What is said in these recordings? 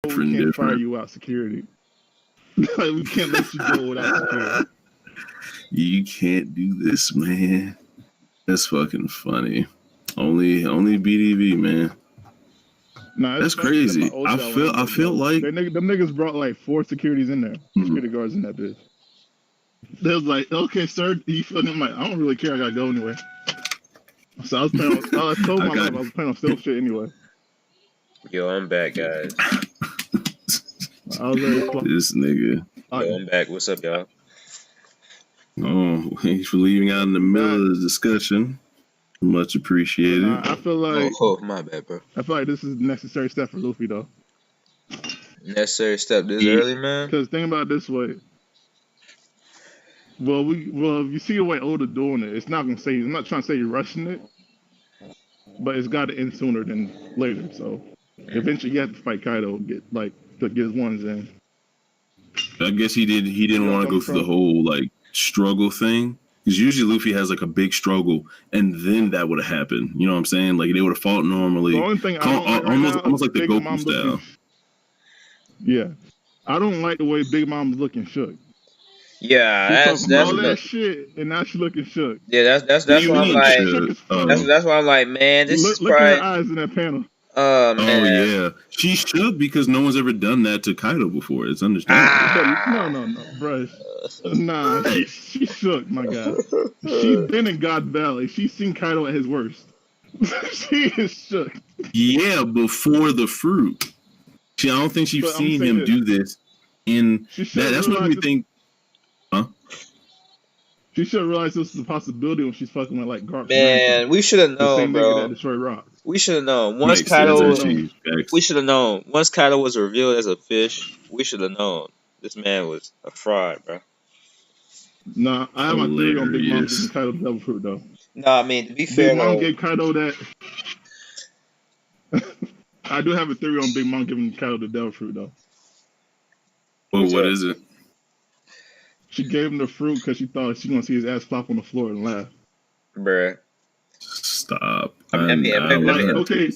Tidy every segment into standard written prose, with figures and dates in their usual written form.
we can't fire you out security. Like, we can't let you go without security. You can't do this, man. That's fucking funny. Only BDV, man. Nah, that's crazy. I feel like them niggas brought like 4 securities in there. Security guards in that bitch. They was like, okay, sir, you feeling like, I don't really care, I gotta go anyway. So I was planning on, I told my life I was planning on stealing shit anyway. Yo, I'm back, guys. I was ready to this nigga. Yo, I'm back. What's up, y'all? Oh, thanks for leaving out in the middle of the discussion. Much appreciated. I feel like my bad, bro. I feel like this is a necessary step for Luffy, though. Necessary step this early, man? Because think about it this way. Well, if you see the way Oda doing it, it's not gonna say. I'm not trying to say you're rushing it, but it's got to end sooner than later. So eventually, you have to fight Kaido to get his ones in. I guess he didn't want to go through the whole like struggle thing, because usually Luffy has like a big struggle, and then that would have happened. You know what I'm saying? Like they would have fought normally. The only thing almost like the Goku style. Yeah, I don't like the way Big Mom's looking shook. Yeah, that's all that shit, and now she looking shook. Yeah, that's why I'm like, that's why I'm like, man, this is look at her eyes in that panel. Man. Oh yeah, she should, because no one's ever done that to Kaido before. It's understandable. No, bro. Nah, she shook, my God. She's been in God Valley. She's seen Kaido at his worst. She is shook. Yeah, before the fruit. I don't think she's seen him do this. That's what we think. Huh? She should have realized this is a possibility when she's fucking with like Garp. Man, we should have known, bro. That destroy rocks. We should have known. Once Kaido was revealed as a fish, we should have known this man was a fraud, bro. Nah, I have my theory on Big Mom giving Kaido the devil fruit, though. Nah, I mean, to be fair, Big Mom gave Kaido that. I do have a theory on Big Mom giving Kaido the devil fruit, though. Well, what is it? She gave him the fruit because she thought she gonna see his ass flop on the floor and laugh. Bruh. Stop. Okay,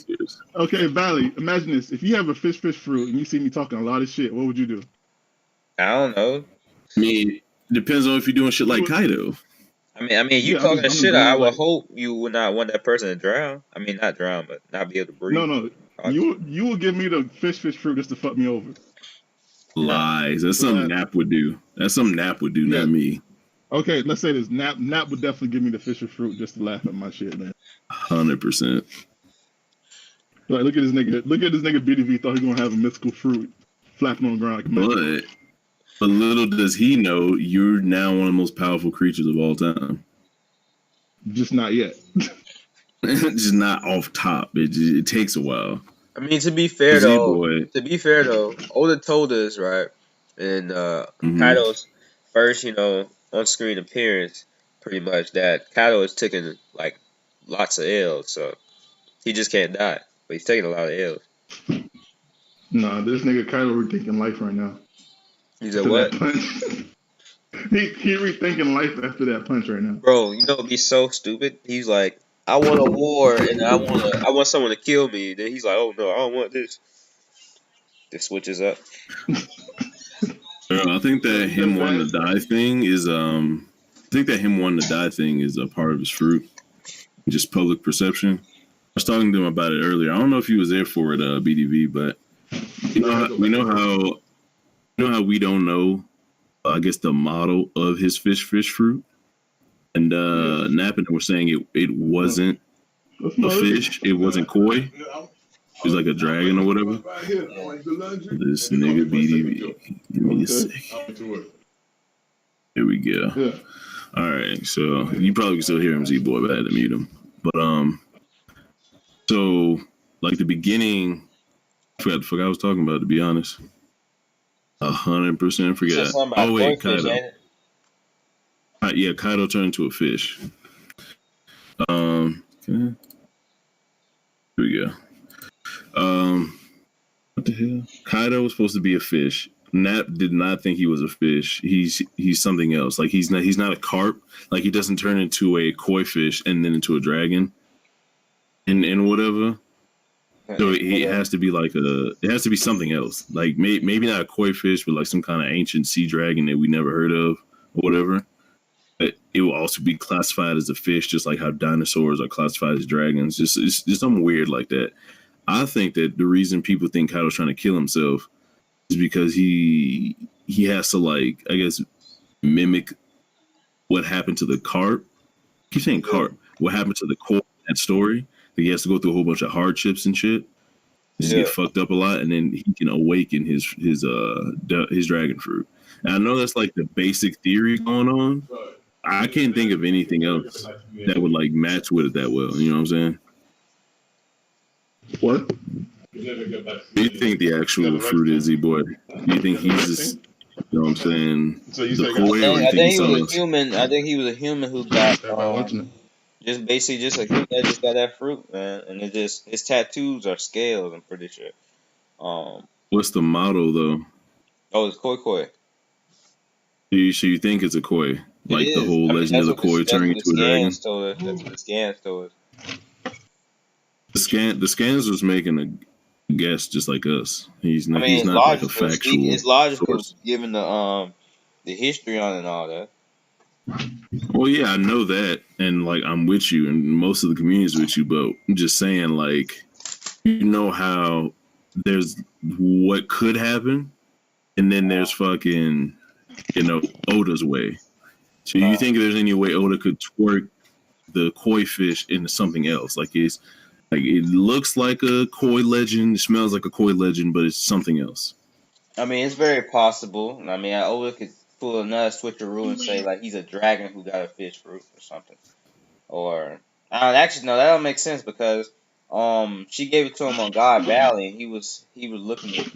Valley, imagine this. If you have a fish fruit and you see me talking a lot of shit, what would you do? I don't know. I mean, depends on if you're doing shit like Kaido. I mean, you talking shit, I would hope you would not want that person to drown. I mean, not drown, but not be able to breathe. No. You will give me the fish fruit just to fuck me over. Lies. That's something Nap would do. That's something Nap would do, not me. Okay, let's say this. Nap would definitely give me the fish fruit just to laugh at my shit, man. 100%. Like, look at this nigga. BDV thought he was gonna have a mythical fruit flapping on the ground. But little does he know, you're now one of the most powerful creatures of all time. Just not yet. Just not off top. It takes a while. I mean, to be fair though, Oda told us, right, in Kaido's first, on-screen appearance, pretty much, that Kaido is taking like lots of L's, so he just can't die. But he's taking a lot of L's. Nah, this nigga Kaido rethinking life right now. He's at what? he rethinking life after that punch right now. Bro, it'd be so stupid. He's like, I want a war, and I want someone to kill me. Then he's like, oh no, I don't want this. This switches up. I think that him wanting to die thing is a part of his fruit. Just public perception. I was talking to him about it earlier. I don't know if he was there for it, BDV, but we know how we don't know, I guess, the model of his fish fruit. And Nap and were saying it wasn't a fish. It wasn't koi. It was like a dragon or whatever. This nigga BDV. Give me a sec. Here we go. Yeah. All right. So you probably can still hear him, Z-Boy, but I had to mute him. But so like the beginning, I forgot the fuck I was talking about, to be honest. 100% forget. Oh wait, Kaido. Yeah, Kaido turned into a fish. Here we go. What the hell? Kaido was supposed to be a fish. Nap did not think he was a fish. He's something else. Like he's not a carp. Like he doesn't turn into a koi fish and then into a dragon. And whatever. So it has to be it has to be something else. Like maybe not a koi fish, but like some kind of ancient sea dragon that we never heard of or whatever. But it will also be classified as a fish, just like how dinosaurs are classified as dragons. It's just something weird like that. I think that the reason people think Kaido's trying to kill himself is because he has to, like, I guess, mimic what happened to the carp. I keep saying carp. What happened to the koi in that story? He has to go through a whole bunch of hardships and shit. Just get fucked up a lot, and then he can awaken his dragon fruit. And I know that's like the basic theory going on. I can't think of anything else that would like match with it that well. You know what I'm saying? What? Do you think the actual fruit is, Z-Boy? Do you think he's just, you know what I'm saying, So you the koi, or you think he's something else? I think he was a human who got just basically just a human that just got that fruit, man. And it just his tattoos are scales, I'm pretty sure. What's the motto though? Oh, it's koi. So you think it's a koi? Like the whole legend of the koi turning into a dragon? That's what the scans told us. The scans was making a guess just like us. He's not like a factual. It's logical source, given the history on it and all that. Well, yeah, I know that, and like I'm with you, and most of the community is with you. But I'm just saying, like, you know how there's what could happen, and then there's fucking, Oda's way. So you think there's any way Oda could twerk the koi fish into something else? Like it looks like a koi legend, it smells like a koi legend, but it's something else. I mean, it's very possible. I mean, Oda could pull another switcheroo and say like he's a dragon who got a fish fruit or something. Or actually no, that don't make sense because she gave it to him on God Valley and he was looking at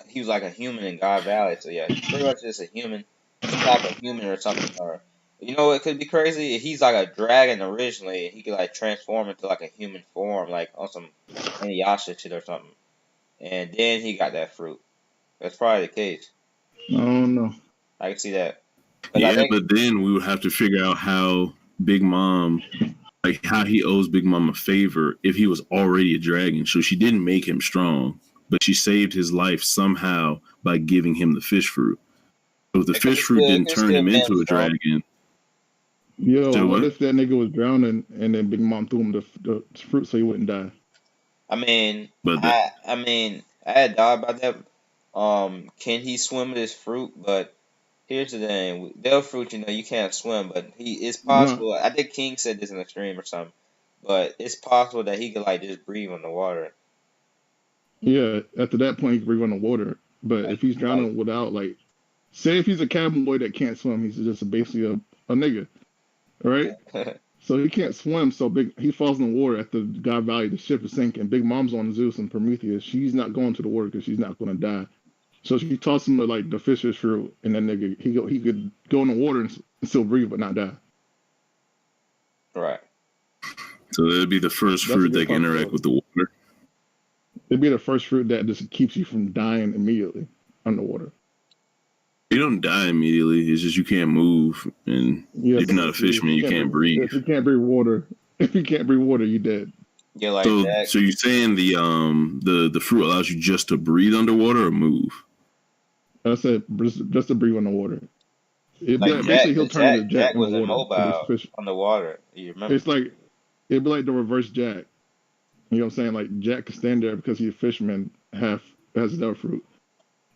he was like a human in God Valley. So yeah, he's pretty much just a human, some type of human or something. Or it could be crazy if he's like a dragon originally. He could like transform into like a human form, like on some Inuyasha shit or something. And then he got that fruit. That's probably the case. I don't know. I can see that. Yeah, but then we would have to figure out how Big Mom, like how he owes Big Mom a favor if he was already a dragon. So she didn't make him strong, but she saved his life somehow by giving him the fish fruit. So if the fish fruit didn't turn him into a dragon. Yo, what if that nigga was drowning and then Big Mom threw him the fruit so he wouldn't die? I mean, I had thought about that. Can he swim with his fruit? But here's the thing: their fruit, you can't swim, but it's possible. I think King said this in a stream or something, but it's possible that he could like just breathe on the water. Yeah, after that point, he can breathe on the water. But if he's drowning without, like, say if he's a cabin boy that can't swim, he's just basically a nigga, right? So he can't swim, so he falls in the water at the God Valley. The ship is sinking. Big Mom's on Zeus and Prometheus. She's not going to the water because she's not going to die. So she tosses him to like the fish's fruit, and then nigga he could go in the water and still breathe but not die. Right. So that'd be the first fruit that can interact with the water. It'd be the first fruit that just keeps you from dying immediately underwater. You don't die immediately. It's just you can't move, and if you're not a fisherman, you can't breathe. If you can't breathe water, you're dead. Yeah, like so, that. So you're saying the fruit allows you just to breathe underwater or move? I said just to breathe underwater. Basically, he'll turn into Jack was immobile underwater. You remember? It's like it'd be like the reverse Jack. You know what I'm saying? Like Jack could stand there because he's a fisherman, has their fruit.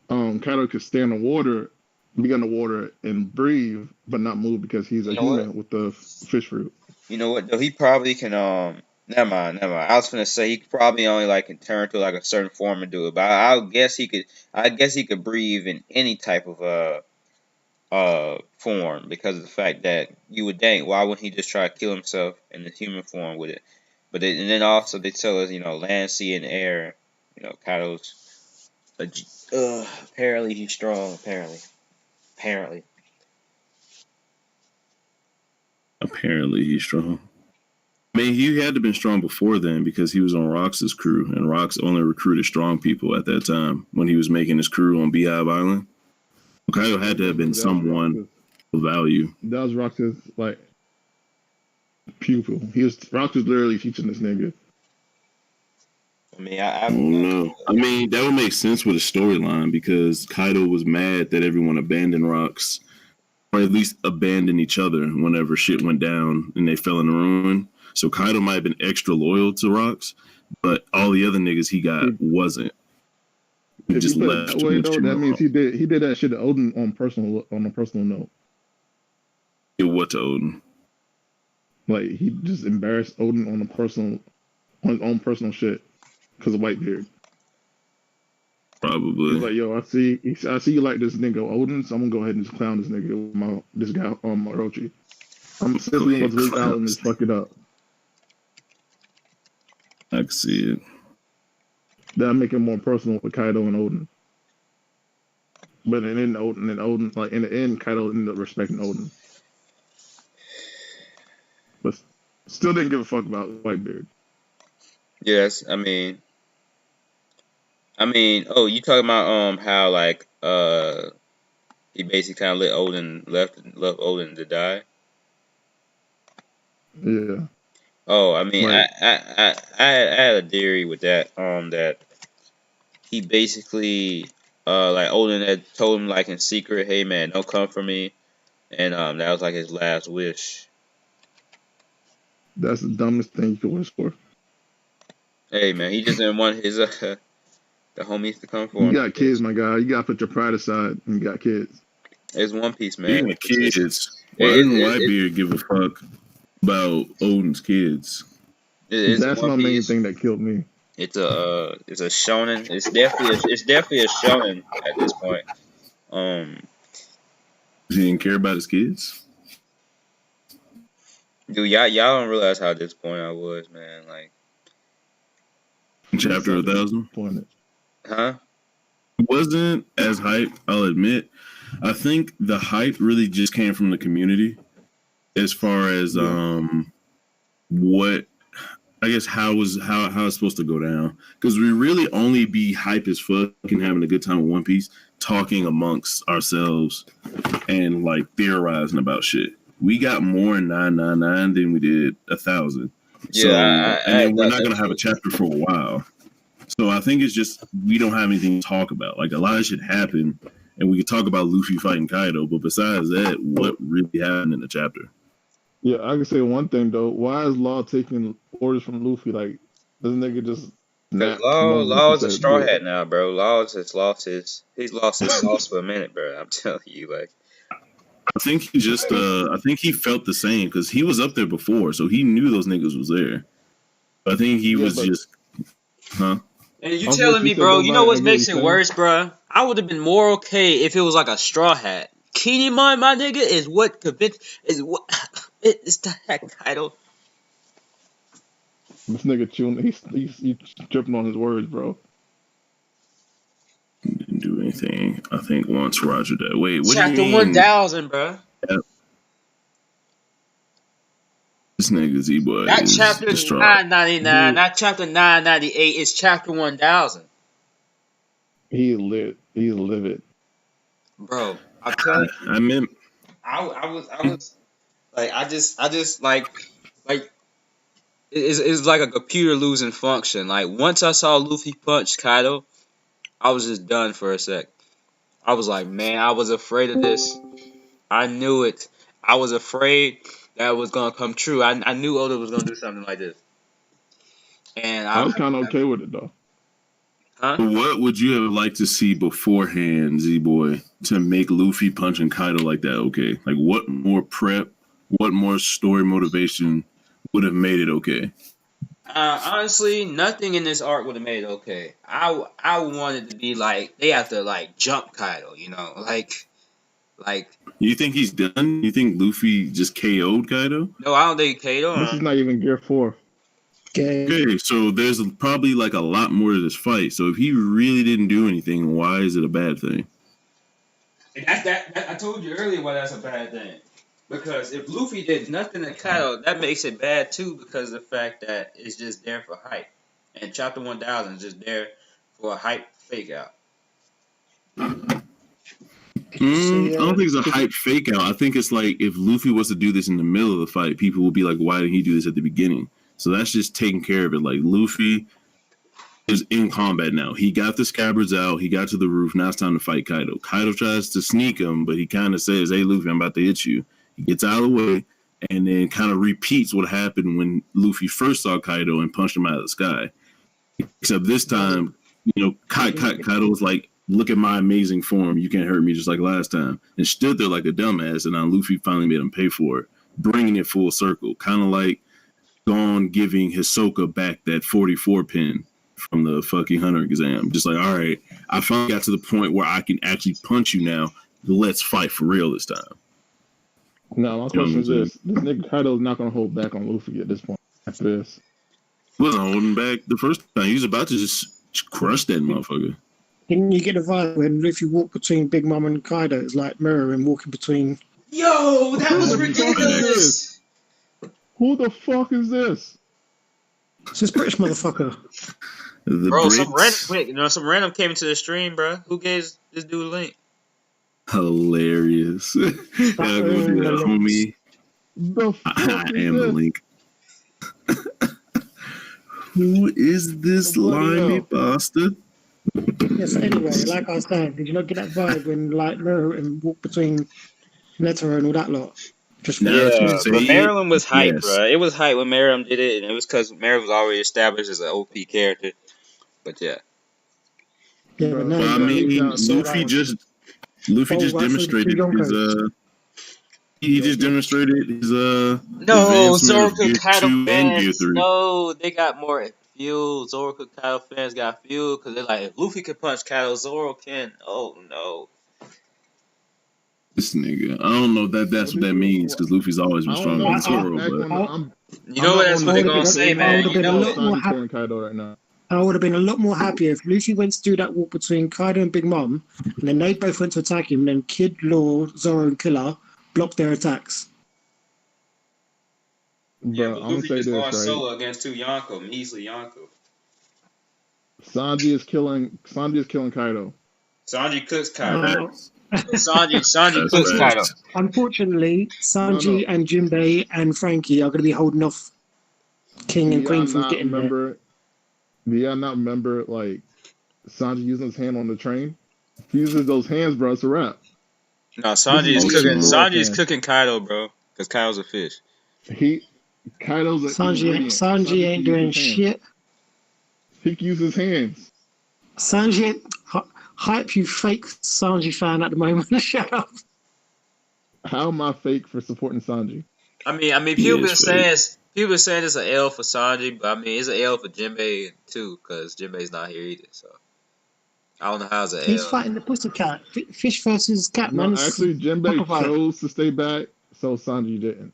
Kaido could stay in the water, be underwater and breathe, but not move because he's a human with the fish fruit. You know what? Though he probably can. Never mind. I was gonna say he probably only like can turn to like a certain form and do it, but I guess he could. I guess he could breathe in any type of form because of the fact that you would think why wouldn't he just try to kill himself in the human form with it? But and then also they tell us land, sea, and air. Kaido's apparently he's strong. Apparently he's strong. I mean, he had to have been strong before then because he was on Rox's crew, and Rox only recruited strong people at that time when he was making his crew on Beehive Island. Kaido had to have been someone of value. That was Rox's pupil. Rox was literally teaching this nigga. I mean, I don't know. I mean, that would make sense with a storyline because Kaido was mad that everyone abandoned rocks, or at least abandoned each other whenever shit went down and they fell in the ruin. So Kaido might have been extra loyal to rocks, but all the other niggas he got wasn't. He if just you put left. it that way, though, that means he did that shit to Odin on a personal note. What to Odin? Like he just embarrassed Odin on his own personal shit because of Whitebeard. Probably. He's like, yo, I see you like this nigga Odin, so I'm gonna go ahead and just clown this nigga with this guy on Orochi. I'm simply gonna leave out and just fuck it up. I can see it. That'll make it more personal with Kaido and Odin. But then Odin, like in the end, Kaido ended up respecting Odin. But still didn't give a fuck about Whitebeard. Yes, I mean, oh, you talking about how like he basically kind of let Odin left Odin to die. Yeah. Oh, I mean, Right. I had a theory with that that he basically like Odin had told him like in secret, hey man, don't come for me, and that was like his last wish. That's the dumbest thing you could wish for. Hey man, he just didn't want his the homies to come for him. You got kids, my guy. You gotta put your pride aside and you got kids. It's One Piece, man. Being kids, why didn't Whitebeard give a fuck about Odin's kids? That's my main thing that killed me. It's a shonen. It's definitely a shonen at this point. He didn't care about his kids. Dude, y'all don't realize how disappointed I was, man. Like chapter 1000. Huh? It wasn't as hype, I'll admit. I think the hype really just came from the community as far as what I guess how it's supposed to go down. Because we really only be hype as fuck and having a good time with One Piece, talking amongst ourselves and like theorizing about shit. We got more in 999 than we did 1000. Yeah, and we're not gonna have a chapter for a while. So I think it's just we don't have anything to talk about. Like a lot of shit happened, and we could talk about Luffy fighting Kaido, but besides that, what really happened in the chapter? Yeah, I can say one thing though. Why is Law taking orders from Luffy? Like, this nigga just Law is a straw hat now, bro. Law has lost his sauce for a minute, bro. I'm telling you, like. I think he just I think he felt the same because he was up there before, so he knew those niggas was there. I think he was just, huh? And you telling me, bro, you know what makes it worse, bro? I would have been more okay if it was like a straw hat. Kinemon, my nigga, is what convinced it's the heck title. This nigga chewing, he's tripping on his words, bro. Didn't do anything. I think once Roger died. Wait, what chapter do you Chapter mean? 1000, bro. Yep. This nigga Z-Boy. Not chapter 999, not chapter 998. It's chapter 1000. He's livid, bro. I'm telling you. I was like, I just like it's like a computer losing function. Like once I saw Luffy punch Kaido, I was just done for a sec. I was like, man, I was afraid of this. I knew it. I was afraid that was gonna come true. I knew Oda was gonna do something like this. And I was kind of okay with it though. Huh? What would you have liked to see beforehand, Z-Boy, to make Luffy punching Kaido like that okay? Like what more prep, what more story motivation would have made it okay? Honestly, nothing in this arc would have made it okay. I wanted to be like they have to like jump Kaido, you know, like. You think he's done? You think Luffy just KO'd Kaido? No, I don't think Kaido. This is not even Gear 4. Okay, so there's probably like a lot more to this fight. So if he really didn't do anything, why is it a bad thing? I told you earlier why that's a bad thing. Because if Luffy did nothing to Kaido, that makes it bad too because of the fact that it's just there for hype. And chapter 1000 is just there for a hype fake out. I don't think it's a hype fake out. I think it's like if Luffy was to do this in the middle of the fight, people would be like, why didn't he do this at the beginning? So that's just taking care of it. Like Luffy is in combat now. He got the scabbards out. He got to the roof. Now it's time to fight Kaido. Kaido tries to sneak him, but he kind of says, "Hey, Luffy, I'm about to hit you." He gets out of the way and then kind of repeats what happened when Luffy first saw Kaido and punched him out of the sky. Except this time, Kaido was like, "Look at my amazing form. You can't hurt me just like last time." And stood there like a dumbass. And now Luffy finally made him pay for it, bringing it full circle. Kind of like Gon giving Hisoka back that 44 pin from the fucking Hunter exam. Just like, all right, I finally got to the point where I can actually punch you now. Let's fight for real this time. No, my question is this. This nigga Kaido's not going to hold back on Luffy at this point. After this. Wasn't holding back the first time. He was about to just crush that motherfucker. Didn't you get a vibe when Luffy walked between Big Mom and Kaido? It's like mirroring walking between... Yo, that was ridiculous! Who the fuck is this? It's this British motherfucker. Bro, some random came into the stream, bro. Who gave this dude a link? Hilarious. Gotta go do that, homie. I am the link. Who is this limey bastard? Yes, anyway, like I was saying, did you not get that vibe when like Mero and walk between Netero and all that lot? Just but Marilyn was hype, bro. It was hype when Marilyn did it, and it was because Marilyn was already established as an OP character. But yeah. But I mean, Luffy just demonstrated his he just demonstrated his No, Zoroku Kaido fans. No, they got more fuel. Zoroku Kaido fans got fuel because they're like, if Luffy can punch Kaido, Zoro can. Oh no. This nigga, I don't know if that's what that means because Luffy's always been stronger than Zoro. You know what that's what they're gonna say, man. I would have been a lot more happier if Luffy went to do that walk between Kaido and Big Mom, and then they both went to attack him, and then Kid, Law, Zoro, and Killer blocked their attacks. Yeah, but Luffy just going solo against two Yonko, measly Yonko. Sanji is killing Kaido. Sanji cooks Kaido. Sanji cooks Kaido. Unfortunately, Sanji and Jinbei and Frankie are going to be holding off King and Queen from getting there. Do y'all not remember, like, Sanji using his hand on the train? He uses those hands, bro. It's a wrap. No, Sanji is cooking Kaido, bro, because Kaido's a fish. Sanji ain't doing shit. He can use his hands. Sanji, hype, you fake Sanji fan at the moment. Shut up. How am I fake for supporting Sanji? I mean, people been saying it's an L for Sanji, but I mean, it's an L for Jinbei too, because Jinbei's not here either. So I don't know how it's an L. He's fighting the pussycat. Fish versus cat, man. Actually, Jinbei chose to stay back, so Sanji didn't.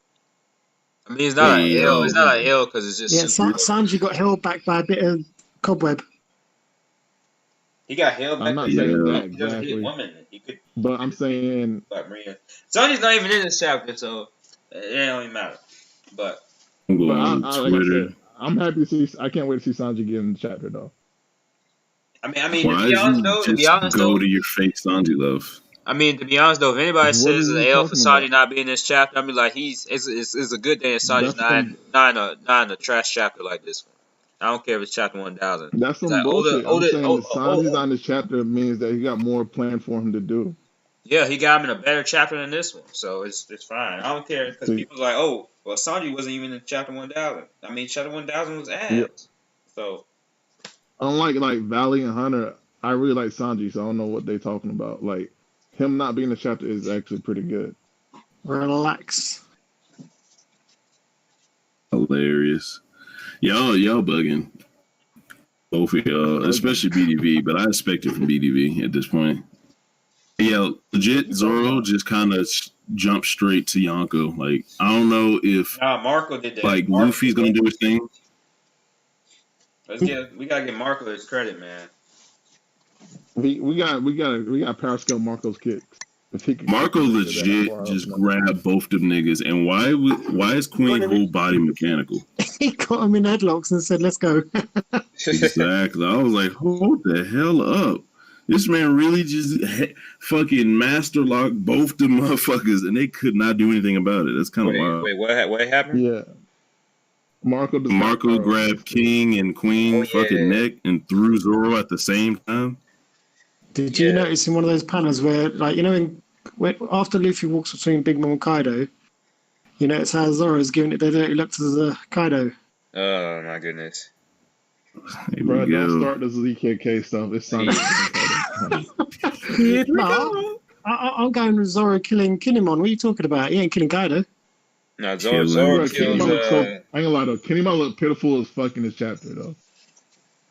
I mean, it's not an L. It's not an L because it's just... Yeah, Sanji got held back by a bit of cobweb. He got held back. I'm not saying that exactly. He doesn't hit women. He could... But I'm saying... Sanji's not even in this chapter, so it don't even matter. But I'm happy to see... I can't wait to see Sanji get in the chapter, though. I mean, to be honest, go to your fake Sanji love. I mean, to be honest though, if anybody says it's an L for Sanji not being in this chapter, I mean, like it's a good day that Sanji's not in a trash chapter like this one. I don't care if it's chapter 1000. That's some bullshit. Sanji's not in this chapter means that he got more planned for him to do. Yeah, he got him in a better chapter than this one, so it's fine. I don't care because people are like, oh, well, Sanji wasn't even in chapter 1000. I mean, chapter 1000 was ass. Yep. So, unlike like Valley and Hunter, I really like Sanji, so I don't know what they're talking about. Like, him not being in the chapter is actually pretty good. Relax. Hilarious. Y'all bugging. Both of y'all, especially BDV, but I expect it from BDV at this point. Yeah, legit, Zoro just kind of jumped straight to Yonko. Like, I don't know if Marco did that. Like, Luffy's going to do his thing. We got to give Marco his credit, man. We got power scale Marco's kicks. Marco legit just grabbed both them niggas, and why is Queen whole body mechanical? He got him in headlocks and said, "Let's go." Exactly. I was like, hold the hell up! This man really just fucking master locked both the motherfuckers, and they could not do anything about it. That's kind of wild. Wait, what happened? Yeah, Marco grabbed King and Queen fucking neck and threw Zoro at the same time. Did you notice in one of those panels where, like, you know, after Luffy walks between Big Mom and Kaido, you notice how Zoro's giving it the dirty look to Kaido? Oh my goodness. Bro, don't start the ZKK stuff. It's something. No, I'm going with Zoro killing Kinemon. What are you talking about? He ain't killing Kaido. No, Zoro kills... I ain't gonna lie, though. Kinemon looked pitiful as fuck in this chapter, though.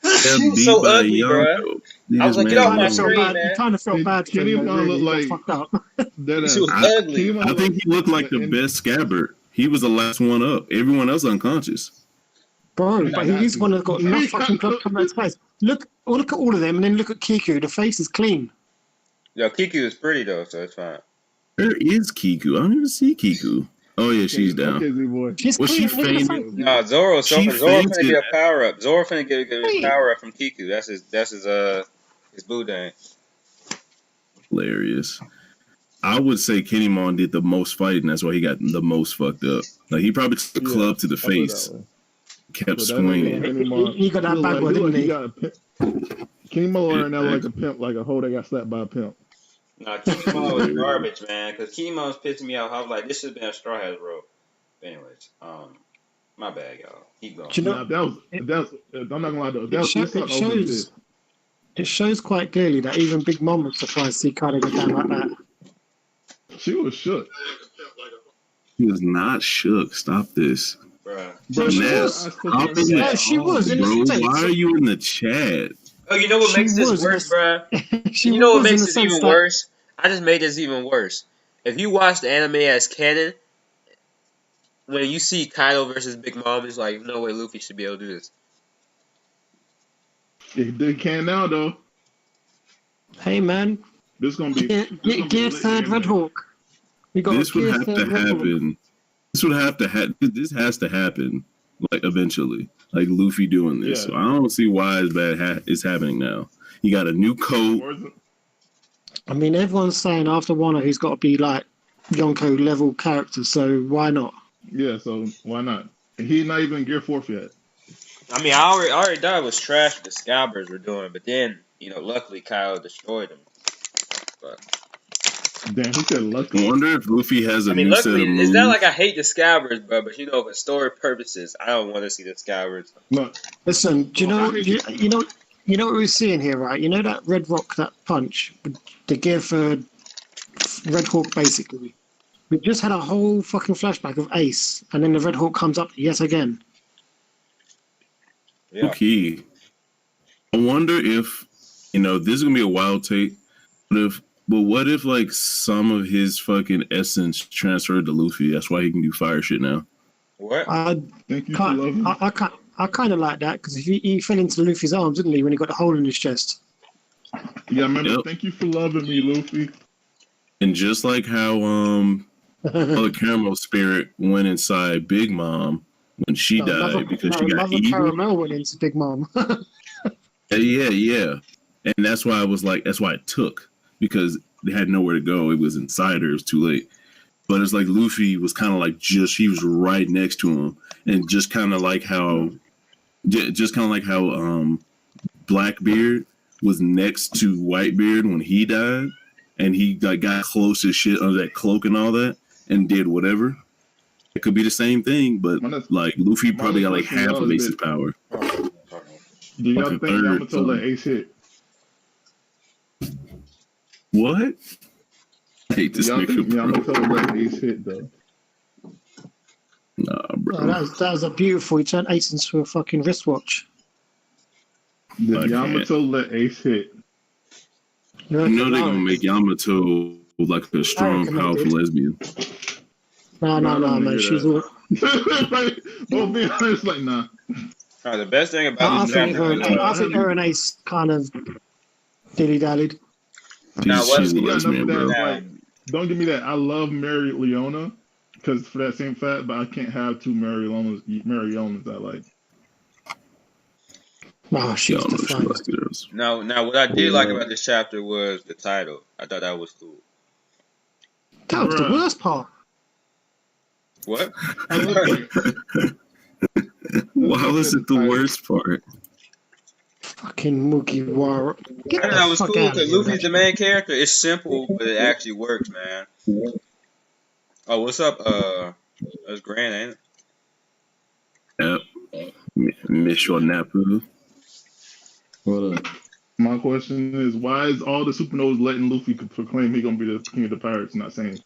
She was so ugly, bro. I was like, get off my screen, man. You kind of felt bad for him, Kinemon looked like... fucked up. She was ugly. I think he looked like the best Scabbard. He was the last one up. Everyone else unconscious. Bro, but he's one that's got enough fucking blood coming out his face. Look at all of them, and then look at Kiku. The face is clean. Yo, Kiku is pretty, though, so it's fine. Where is Kiku? I don't even see Kiku. Oh, yeah, she's down. She's clean. She fainted. No, Zoro finna get a power up. Zoro finna get a power up from Kiku. That's his boo dang. Hilarious. I would say Kinemon did the most fighting. That's why he got the most fucked up. Like, he probably took the club to the face. Kept swinging. He got that bad one, didn't he? Kinemon right now like a pimp, like a hoe that got slapped by a pimp. Nah, Kinemon was garbage, man. Because Kinemon was pissing me off. I was like, this should have been a Straw Hats robe. But anyways, my bad, y'all. Keep going. You know, I'm not gonna lie though. It shows quite clearly that even Big Mom was surprised to see Kaido go down like that. She was shook. She was not shook. Stop this. Bruh. She was. Bro, why are you in the chat? Oh, you know what makes this worse, bruh? You know what makes this even worse? I just made this even worse. If you watch the anime as canon, when you see Kaido versus Big Mom, it's like, no way Luffy should be able to do this. They can now, though. Hey, man. This gonna be Gear third Red Hawk. This would have to happen. This has to happen, like, eventually. Like, Luffy doing this. Yeah. So I don't see why it's happening now. He got a new coat. I mean, everyone's saying after Wano he's got to be, like, Yonko level character, so why not? Yeah, so why not? He's not even Gear 4th yet. I mean, I already thought it was trash what the Scalpers were doing, but then, you know, luckily Kyle destroyed them. But damn, he said luckily. I wonder if Luffy has a new set of moves. It's not like I hate the Scalpers, bro, but you know, for story purposes, I don't want to see the Scalpers. Look, listen, do you know what we're seeing here, right? You know that Red Rock, that punch, the gear for Red Hawk, basically. We just had a whole fucking flashback of Ace, and then the Red Hawk comes up yet again. Yeah. Okay. I wonder if, you know, this is gonna be a wild take, but what if like some of his fucking essence transferred to Luffy? That's why he can do fire shit now. What? I kind of like that because he fell into Luffy's arms, didn't he, when he got the hole in his chest? Yeah, remember. Yep. Thank you for loving me, Luffy. And just like how the caramel spirit went inside Big Mom when she died because she got evil. Caramel went into Big Mom. Yeah. And that's why it took, because they had nowhere to go. It was inside her. It was too late. But it's like Luffy was kind of like he was right next to him, and just kind of like how Blackbeard was next to Whitebeard when he died, and he like got close as shit under that cloak and all that, and did whatever. It could be the same thing, but like Luffy probably got like half of Ace's power. Do y'all think Yamato let Ace hit? What? I hate this nigga. Yamato let Ace hit though. Nah, bro. Oh, that was a beautiful. He turned Ace into a fucking wristwatch. Did Yamato let Ace hit? You know they're gonna make Yamato like a strong, powerful lesbian. No, man. She's all. Well, be honest, like nah. The best thing about this chapter, I think her and Ace kind of dilly-dallied. She's a lesbian, bro. Like, don't give me that. I love Mary Leona because for that same fact, but I can't have two Mary Leonas I like. Wow, she's the finest. Now, what I did like about this chapter was the title. I thought that was cool. That was the worst part. What? Why was it the worst part? Fucking Mugiwara. Get I know the that was fuck cool out of because here, Luffy's the man. main character. It's simple, but it actually works, man. Oh, what's up? That's grand, ain't it? Yep. Miss your Napu. What up? My question is, why is all the supernovas letting Luffy proclaim he gonna be the king of the pirates? Not saying.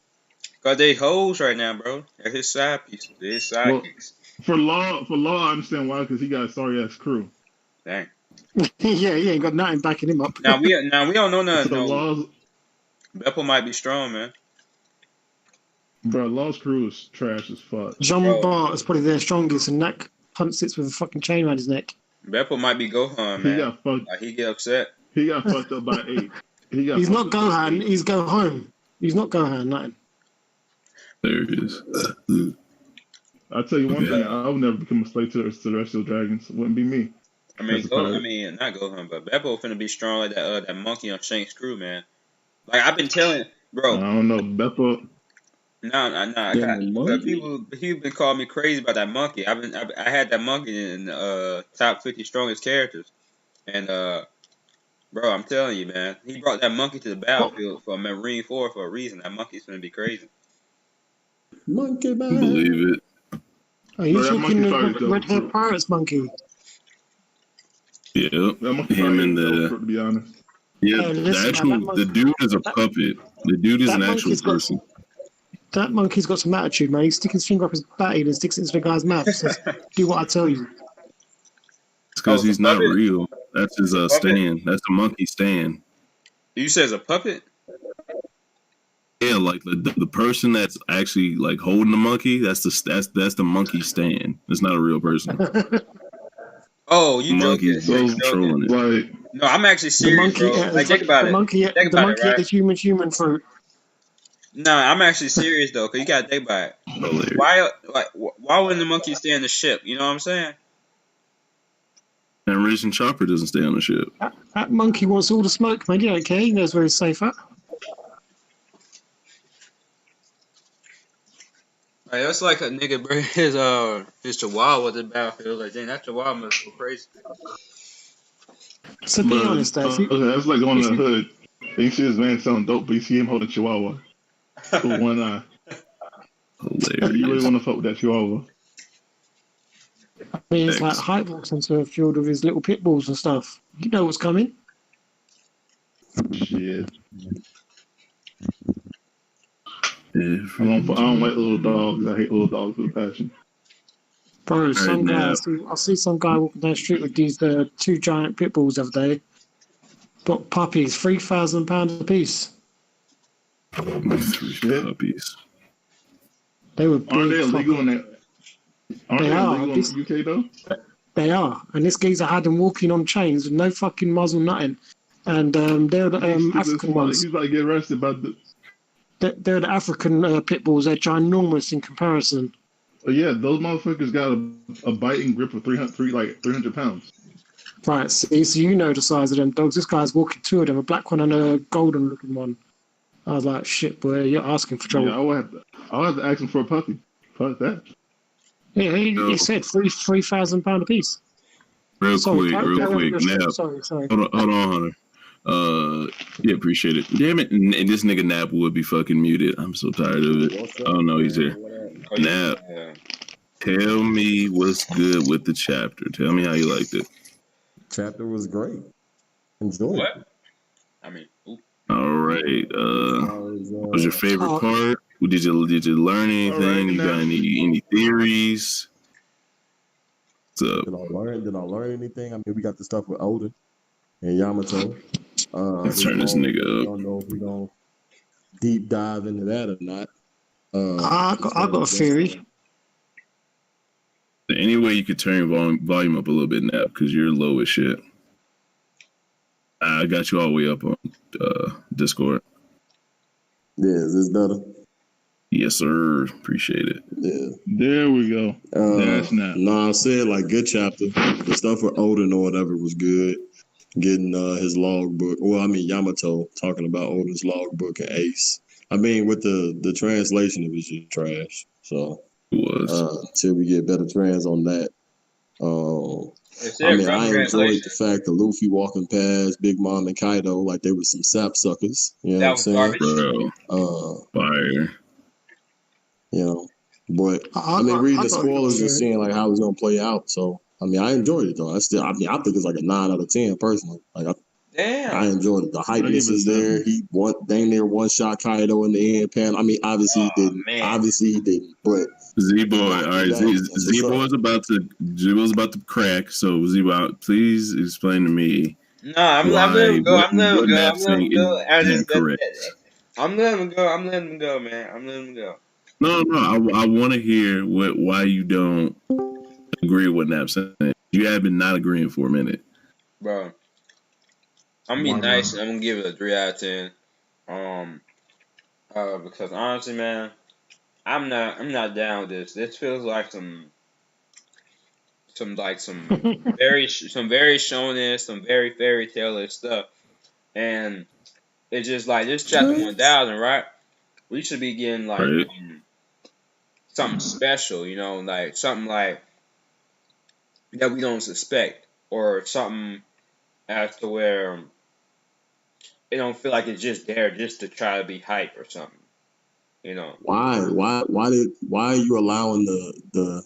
Cause they hoes right now, bro. They're his side pieces. They're his sidekicks. For law, I understand why, because he got a sorry ass crew. Dang. Yeah, he ain't got nothing backing him up. Now we don't know nothing. So No, Law's, Beppo might be strong, man. bro, Law's crew is trash as fuck. Jean Bro. Bart is probably their strongest, and Nak Hunt sits with a fucking chain around his neck. Beppo might be Gohan, He man. got fucked. Like he get upset. He got fucked up by 8. He's not Gohan. He's Go Home. He's not Gohan. Nothing. There it is. I'll tell you one thing. I would never become a slave to the Celestial Dragons. It wouldn't be me. I mean, That's a pirate. not Gohan, but Beppo finna be strong like that monkey on Shank's crew, man. Like I've been telling, I bro. don't know. Beppo. People been calling me crazy about that monkey. I had that monkey in top 50 strongest characters, and bro, I'm telling you, man, he brought that monkey to the battlefield for Marine 4 for a reason. That monkey's gonna be crazy. Monkey man. Believe it. Are you Bro, that talking monkey the Red Hair Pirates monkey? Yep. That monkey Him and dope, to be honest. Yeah, Hey, the listen, actual man, the dude is a puppet. The dude is that an actual monkey's got- person. That monkey's got some attitude, man. He's sticking his finger up his batty and sticks it into the guy's mouth. Says, "Do what I tell you." It's because Oh, he's the not puppet? real. That's his puppet? stand. That's the monkey stand. You said it's a puppet? Yeah, like the person that's actually like holding the monkey. That's the monkey stand. It's not a real person. Oh, you Monkey's joking? just controlling it. Like, No, I'm actually The serious, monkey, bro. Like, think about the it. monkey, Think the about monkey it, right? ate human fruit. No, I'm actually serious though, cause you gotta think about it. Hilarious. Why wouldn't the monkey stay in the ship? You know what I'm saying? And Rich and Chopper doesn't stay on the ship. That monkey wants all the smoke, man. You don't care. He knows where he's safe at. Like, that's like a nigga bring his chihuahua to the battlefield. Like, dang, that chihuahua must go crazy. So be honest, though. that's like going in the hood. And you see this man selling dope, but you see him holding a chihuahua with one eye. Hilarious. You really want to fuck with that chihuahua? I mean, it's like Hype walks into a field with his little pit bulls and stuff. You know what's coming. Shit. Yeah, I don't like little dogs. I hate little dogs with a passion. Bro, some guy, now. I see some guy walking down the street with these 2 giant pit bulls the other day. Got puppies, £3,000 a piece. 3 puppies. They were big. Aren't they illegal in fuckers. that? Aren't they are. illegal in the UK though? They are. And this geezer had them walking on chains with no fucking muzzle, nothing. And they're the African ones. He's about to get arrested by the. They're the African pit bulls. They're ginormous in comparison. Oh yeah, those motherfuckers got a biting grip of 300 pounds. Right, see, so you know the size of them dogs. This guy's walking 2 of them, a black one and a golden looking one. I was like, shit, boy, you're asking for trouble. Yeah, I'll have to ask him for a puppy. Fuck that. Yeah, he said £3,000 a piece. Real quick. Nap. Sorry. Hold on, Hunter. Yeah, appreciate it. Damn it, and this nigga Nap would be fucking muted. I'm so tired of it. Oh no, he's here. Nap, tell me what's good with the chapter. Tell me how you liked it. Chapter was great. Enjoy it. What? I mean, All right. What was your favorite part? Did you learn anything? Right, you got any theories? What's up? Did I learn anything? I mean, we got the stuff with Odin and Yamato. Let's turn this nigga up. I don't know if we're going to deep dive into that or not. I got a theory. Any way you could turn your volume up a little bit, Nap, because you're low as shit. I got you all the way up on Discord. Yeah, is this better? Yes, sir. Appreciate it. Yeah. There we go. That's not. No, I said like good chapter. The stuff with Odin or whatever was good. Getting his logbook. Well, I mean Yamato talking about Odin's logbook and Ace. I mean, with the translation, it was just trash. So It was. till we get better trans on that. I mean, I enjoyed the fact that Luffy walking past Big Mom and Kaido like they were some sap suckers. You know what I'm saying? Bro. Fire. You know, but I mean, reading the spoilers and seeing like how it's gonna play out. So I mean, I enjoyed it though. I think it's like a 9 out of 10 personally. Like I enjoyed it. The hypeness is there. He dang near one shot Kaido in the end panel. I mean, obviously he didn't. Man. Obviously he didn't. But Z-Boy, all right, Z-Boy's about to crack. So Z-Boy, please explain to me. No, I'm letting him go. I'm letting him go. I'm letting him go, man. I'm letting him go. No. I want to hear why you don't agree with Nap's saying. You have been not agreeing for a minute, bro. I'm gonna be nice. I'm gonna give it a 3 out of 10. Because honestly, man, I'm not down with this. This feels like some very shonen, some very fairy tale stuff, and it's just like this chapter 1000, right? We should be getting like something special, you know, like something like that we don't suspect, or something as to where it don't feel like it's just there just to try to be hype or something, you know. Why are you allowing the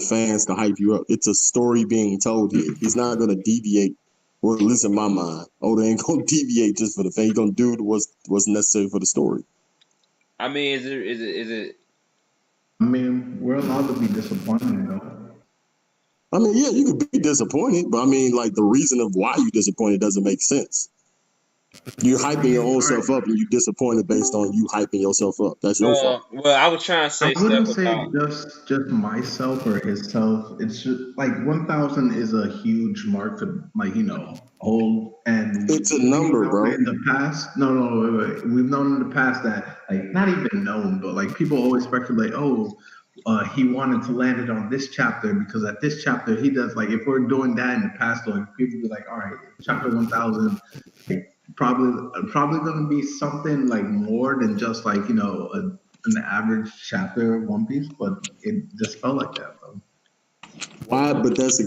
fans to hype you up? It's a story being told here. He's not gonna deviate. Well, at least in my mind, Oda ain't gonna deviate just for the fan. He's gonna do what's necessary for the story. I mean, is it? I mean, we're allowed to be disappointed, though. I mean, yeah, you could be disappointed, but I mean, like, the reason of why you're disappointed doesn't make sense. You're hyping your own self up, and you're disappointed based on you hyping yourself up. That's your fault. Well, I was trying to say. I wouldn't say just myself or himself. It's just like 1,000 is a huge mark to, like, you know, hold, and it's a number, bro. In the past, wait. We've known in the past that, like, not even known, but like people always speculate, he wanted to land it on this chapter because at this chapter he does, like, if we're doing that in the past, like, people be like, all right, chapter 1,000. Like, probably going to be something like more than just, like, you know, an average chapter of One Piece, but it just felt like that, though. Why? But that's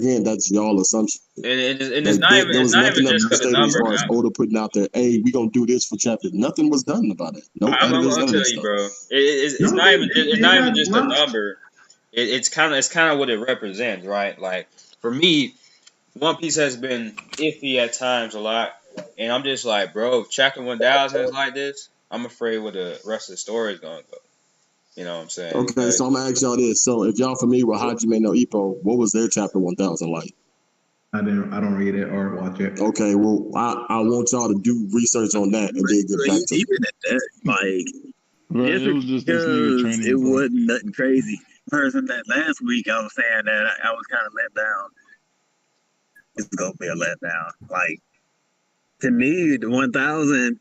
y'all assumption. And it's not even just for the number. As far as Oda putting out there, hey, we gonna do this for chapter. Nothing was done about it. No, I'm gonna tell you, bro. It's not even just a number. It's kind of what it represents, right? Like, for me, One Piece has been iffy at times a lot. And I'm just like, bro, if chapter 1000 is like this, I'm afraid where the rest of the story is going to go. You know what I'm saying? Okay, so I'm going to ask y'all this. So if y'all familiar with Hajime no Ippo, what was their chapter 1000 like? I don't read it or watch it. Okay, well, I want y'all to do research on that and then get back to even at that, like, it was just this nigga training. It wasn't nothing crazy. Person that last week I was saying that I was kind of let down. It's going to be a letdown. Like, to me, the 1000,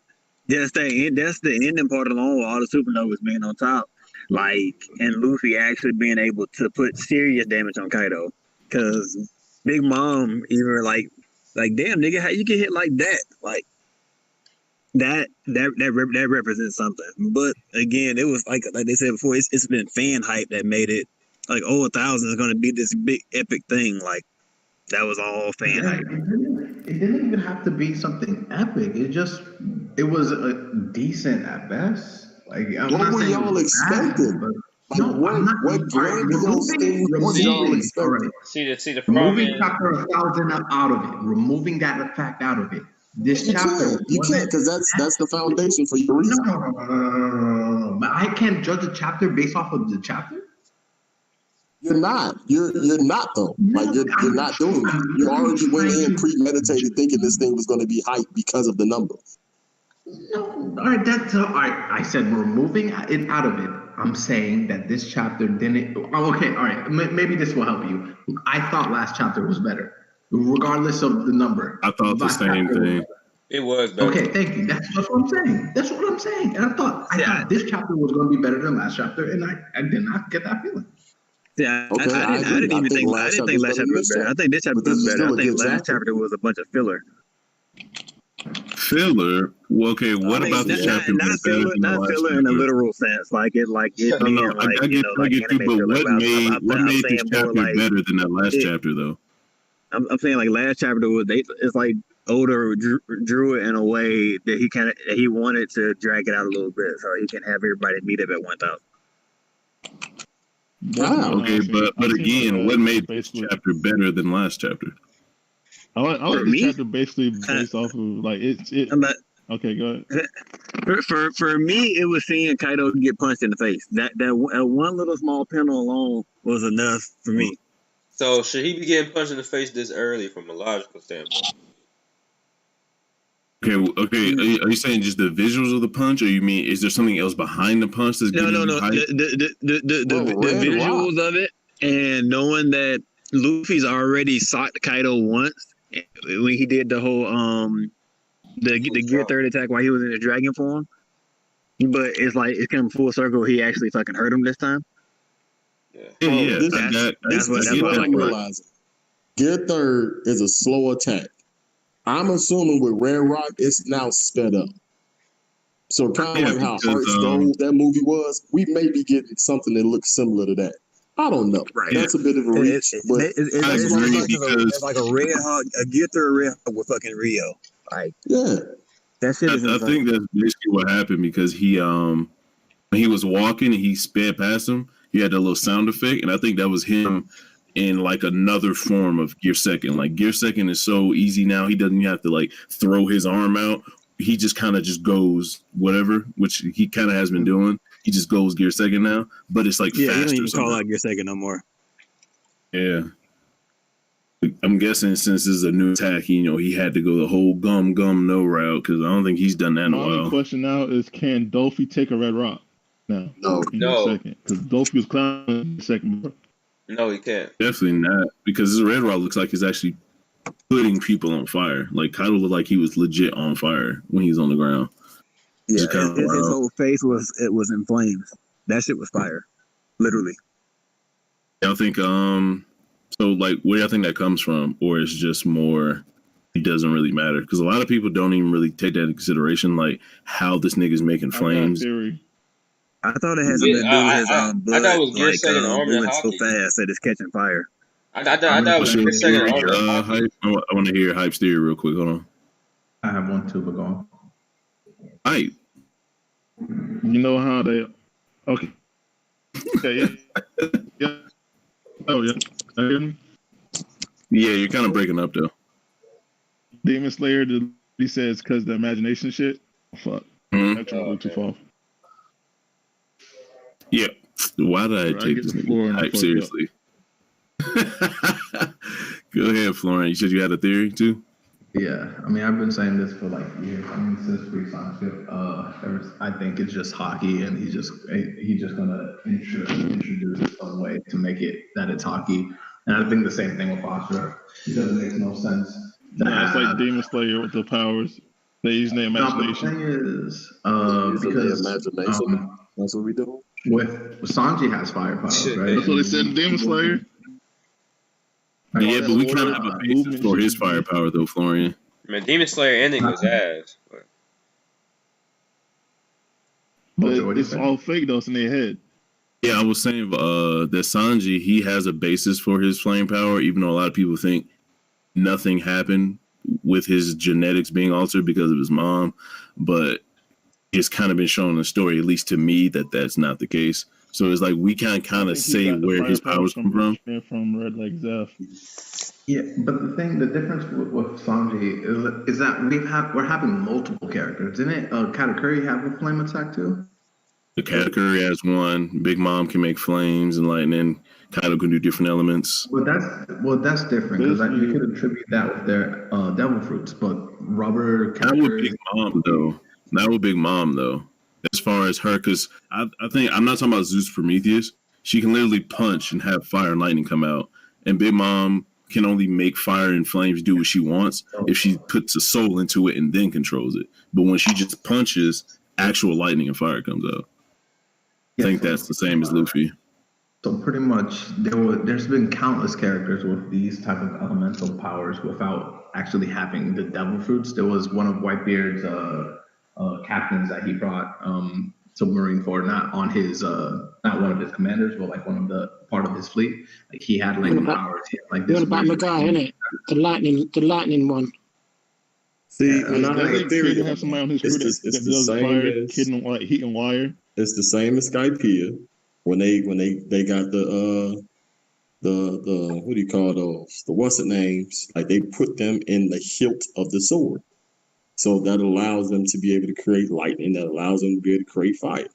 that's the ending part alone with all the supernovas being on top. Like, and Luffy actually being able to put serious damage on Kaido. Because Big Mom, even like, damn, nigga, how you get hit like that? Like, that represents something. But again, it was like they said before, it's been fan hype that made it like, 1000 is going to be this big epic thing. Like, that was all fan hype. It didn't even have to be something epic. It was a decent at best. Like, what were y'all expecting? What grandiose thing was y'all expecting? See the problem removing chapter 1000 out of it, removing that fact out of it. This chapter, you can't, because that's the foundation for your reason. No. But I can't judge a chapter based off of the chapter. You're not. You're not though. Like you're not doing that. You already went in premeditated thinking this thing was going to be hype because of the number. No, all right. That's all right. I said removing it out of it. I'm saying that this chapter didn't. Oh, okay, all right. Maybe this will help you. I thought last chapter was better, regardless of the number. I thought the same thing. It was better. Okay, thank you. That's what I'm saying. And I thought this chapter was going to be better than last chapter, and I did not get that feeling. Yeah, okay, I didn't even think last chapter was better. I think this chapter was better. I think last chapter was a bunch of filler. Filler. Well, okay, what about the chapter? Not filler in a literal sense, like it being I get you, but what made this chapter better than that last chapter, though? I'm saying like last chapter it's like Oda drew it in a way that he wanted to drag it out a little bit so he can have everybody meet up at 1,000. Okay, but again, what made this chapter better than last chapter? I like this chapter basically based off of like it. Okay, go ahead. For me, it was seeing Kaido get punched in the face. That one little small panel alone was enough for me. So should he be getting punched in the face this early from a logical standpoint? Okay. Are you saying just the visuals of the punch, or you mean is there something else behind the punch that's no. The visuals of it, and knowing that Luffy's already socked Kaido once when he did the whole the Gear 3rd attack while he was in the dragon form, but it's like it's come full circle. He actually fucking hurt him this time. That's what I'm realizing. Gear 3rd is a slow attack. I'm assuming with Red Rock, it's now sped up. So kind of like how Hearts Gold that movie was, we may be getting something that looks similar to that. I don't know. Right. That's a bit of a reach. It's like a Red Hawk, a Gear 3rd Red Hawk with fucking Rio. Like, that shit is I think that's basically what happened because when he was walking and he sped past him, he had that little sound effect, and I think that was him in like another form of Gear 2nd. Like Gear 2nd is so easy now; he doesn't have to like throw his arm out. He just kind of just goes whatever, which he kind of has been doing. He just goes Gear 2nd now, but it's like faster. He don't even call out Gear 2nd no more. Yeah, I'm guessing since this is a new attack, he had to go the whole gum no route because I don't think he's done that in a while. The question now is, can Dolphy take a Red Rock? No. Second, because Dolphy was clowning the second. Bro. No, he can't. Definitely not, because this Red Rock looks like he's actually putting people on fire. Like Kaido looked like he was legit on fire when he was on the ground. Yeah, his whole face was in flames. That shit was fire, literally. I think so. Like, where do you think that comes from, or it's just more? It doesn't really matter because a lot of people don't even really take that into consideration, like how this nigga's making flames. I thought it had something to do with his blood. I thought it was Gear 2nd armor moving so fast that it's catching fire. I thought it was Gear 2nd armor. I want to hear Hype's theory real quick. Hold on. I have one too, but go on. Hype. You know how they? Okay. Yeah. Oh yeah. Yeah, you're kind of breaking up though. Demon Slayer. He says because the imagination shit. Fuck. That's too far. Yeah. Why did I take this Hype seriously? Go ahead, Florian. You said you had a theory too? Yeah. I mean, I've been saying this for like years. I mean, since pre-Sonic. I think it's just hockey, and he's just gonna introduce some way to make it that it's hockey. And I think the same thing with Foster because it makes no sense. It's like Demon Slayer with the powers. They use their imagination. No, the thing is, because imagination. That's what we do. With Sanji has firepower, right? That's what they said in Demon Slayer. Yeah, but we kind of have a basis for his firepower, though, Florian. Man, Demon Slayer ending was ass. But it's all fake, though. It's in their head. Yeah, I was saying that Sanji, he has a basis for his flame power, even though a lot of people think nothing happened with his genetics being altered because of his mom. But it's kind of been shown in the story, at least to me, that that's not the case. So it's like we can kind of say where his powers come from. From Red Leg Zeph. Yeah, but the difference with Sanji is that we're having multiple characters. Didn't Katakuri have a flame attack too? The Katakuri has one. Big Mom can make flames and lightning. Kaido can do different elements. Well, that's different because you could attribute that with their devil fruits. But Robert Katakuri. Not with Big Mom though. As far as her, because I think I'm not talking about Zeus Prometheus. She can literally punch and have fire and lightning come out, and Big Mom can only make fire and flames do what she wants if she puts a soul into it and then controls it. But when she just punches, actual lightning and fire comes out. I think that's the same as Luffy. So pretty much there's been countless characters with these type of elemental powers without actually having the devil fruits. There was one of Whitebeard's captains that he brought to Marineford, not on his not one of his commanders, but like one of the part of his fleet. Like he had like powers. He had, like this. What about the guy, innit? The lightning one. See, and I have a theory. Have somebody on his crew that does fire, hitting like heat and wire. It's the same as Skypiea. When they got the what do you call those? The what's it names? Like they put them in the hilt of the sword. So that allows them to be able to create lightning, that allows them to be able to create fire.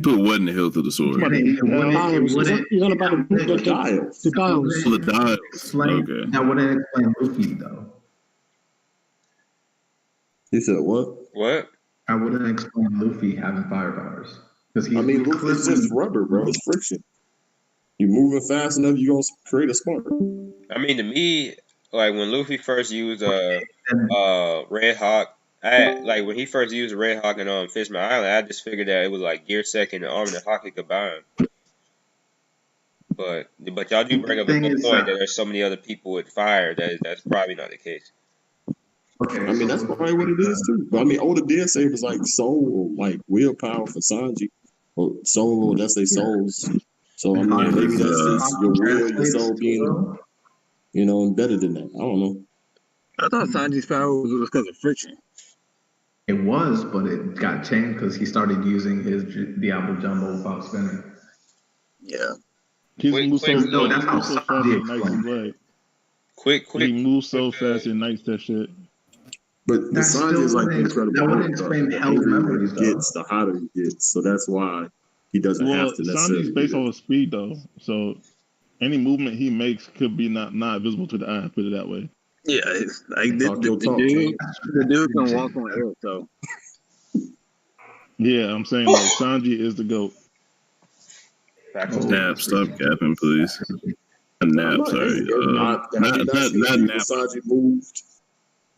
Put what in the hilt of the sword? You're on about the dials. The dials. The dials. Okay. That wouldn't explain Luffy though. He said what? What? I wouldn't explain Luffy having fire powers. Luffy's just rubber, bro. It's friction. You moving fast enough, you're gonna create a spark. I mean, to me, like when Luffy first used Red Hawk, when he first used Red Hawk and Fishman Island, I just figured that it was like Gear Second and Arm and Hockey combined. But y'all do bring up a good point that there's so many other people with fire that's probably not the case. Okay, I mean that's probably what it is too. But I mean, Oda did say it was like soul or like willpower for Sanji, or soul, or that's their souls. So I mean, maybe that's just your will, your soul being, embedded in that. I don't know. I thought Sanji's power was because of friction. It was, but it got changed because he started using his Diablo Jumbo without spinning. Yeah. He moves so fast and ignites blood. Quick. He moves so fast and ignites that shit. But the Sanji is like incredible. That wouldn't explain how memories gets, the hotter he gets. So that's why he doesn't have to necessarily. Sanji's based on speed though, so any movement he makes could be not visible to the eye. Put it that way. Yeah, it's like the dude can walk on air. So yeah, I'm saying like Sanji is the GOAT. Nap, stop capping, please. Nap, sorry. Not nap. Sanji moved.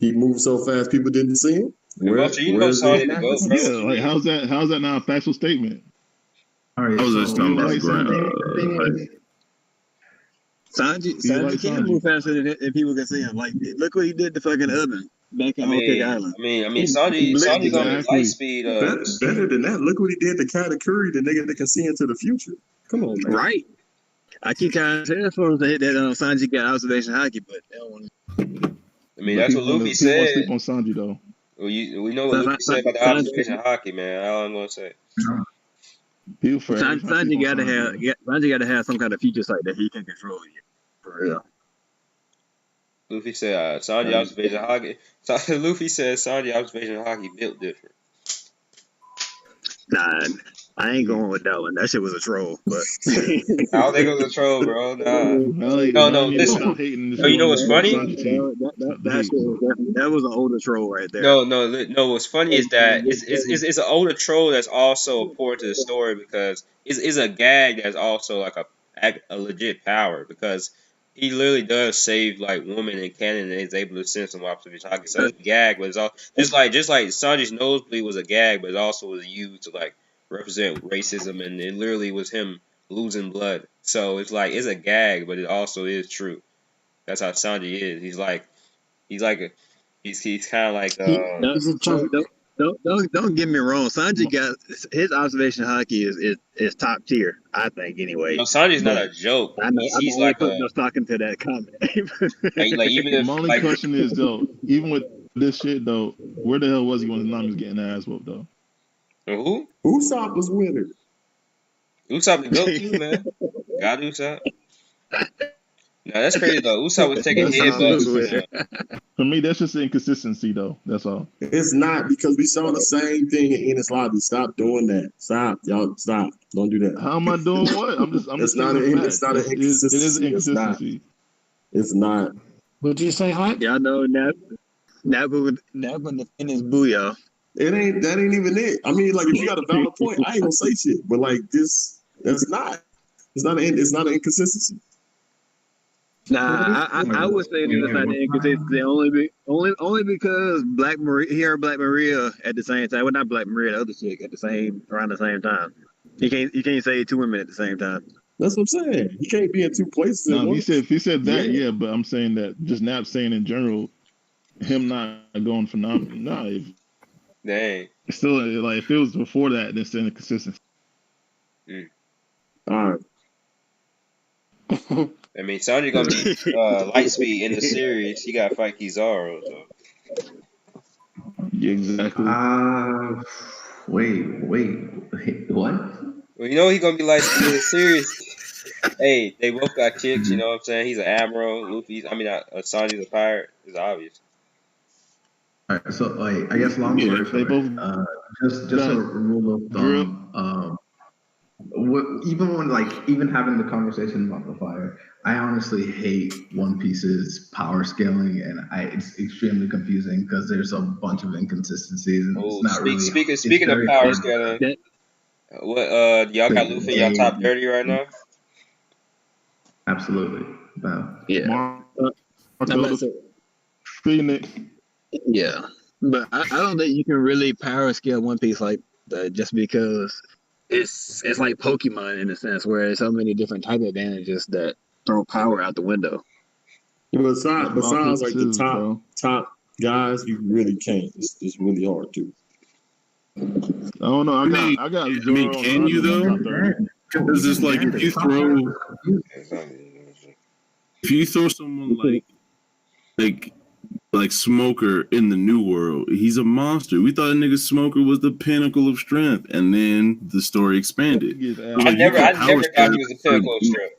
He moved so fast, people didn't see him. Sanji the GOAT, bro. Yeah, like how's that not a factual statement? All right, I was just talking about Sanji can move faster than people can see him. Like, look what he did to fucking Oven back in Oak Island. I mean, Sanji's on his light speed. Better than that. Look what he did to Katakuri, the nigga that can see into the future. Come on, man. Right. I keep kind of saying for him that Sanji got observation hockey, but they don't want to. I mean, that's what Luffy said. Sleep on Sanji though. We know what Luffy said about the observation hockey, man. All I'm gonna say. Sanji got to have some kind of future sight that he can control. For real. Luffy said Sanji observation hockey. Luffy said Sanji observation hockey built different. Nah, I ain't going with that one. That shit was a troll. But I don't think it was a troll, bro. Nah. No. Listen. No, you know what's funny? That was an older troll right there. No. What's funny is that it's an older troll that's also important to the story because it's a gag that's also like a legit power because he literally does save like women in canon and is able to send some observation hockey. So it's a gag, but it's all just like Sanji's nosebleed was a gag, but it also was used to like represent racism, and it literally was him losing blood. So it's like it's a gag, but it also is true. That's how Sanji is. He's kind of like Don't get me wrong. Sanji got his observation hockey is top tier. I think anyway. No, Sanji's not a joke. He's like no stock into that comment. like even if my only question is though, even with this shit though, where the hell was he when Nami was getting her ass whooped though? Who? Usopp was with her. Usopp the GOAT too, man. Got Usopp. No, that's crazy though. Usopp was taking headbutts. For me, that's just inconsistency though. That's all. It's not because we saw the same thing in Ennis Lobby. Stop doing that. Stop, y'all. Stop. Don't do that. How am I doing what? I'm just. It's not an inconsistency. It is an inconsistency. It's not. What do you say, Hype? Y'all know Nap going to defend his booyah. That ain't even it. I mean, like if you got a valid point, I ain't gonna say shit. But like this, it's not an inconsistency. Nah, I would say it's not an inconsistency only because Black Maria at the same time. Well, not Black Maria, the other chick around the same time. You can't say two women at the same time. That's what I'm saying. You can't be in two places at once. If he said that, yeah, but I'm saying that just Nap saying in general, him not going phenomenal. Nah, dang. It's still like if it was before that, then still inconsistent. All right. I mean, Sanji gonna be Lightspeed in the series. He got to fight Kizaru. So. Yeah, exactly. Wait, what? Well, you know he gonna be Lightspeed in the series. Hey, they both got kicks. You know what I'm saying? He's an admiral. Luffy's. I mean, Sanji's a pirate. It's obvious. All right, so I guess long story short, just a rule of thumb. Even when having the conversation about the fire, I honestly hate One Piece's power scaling, and it's extremely confusing because there's a bunch of inconsistencies, and it's not really. Speaking of power scaling, what y'all got Luffy y'all top 30 right now? Absolutely. Yeah. Phoenix. Yeah, but I don't think you can really power scale One Piece like that, just because it's like Pokemon in a sense, where there's so many different type of advantages that throw power out the window. Besides like the top guys, you really can't. It's really hard to. I don't know. I got. Can you though? Because it's like if you throw someone like Smoker in the New World, he's a monster. We thought nigga Smoker was the pinnacle of strength, and then the story expanded. I never thought he was the pinnacle of strength.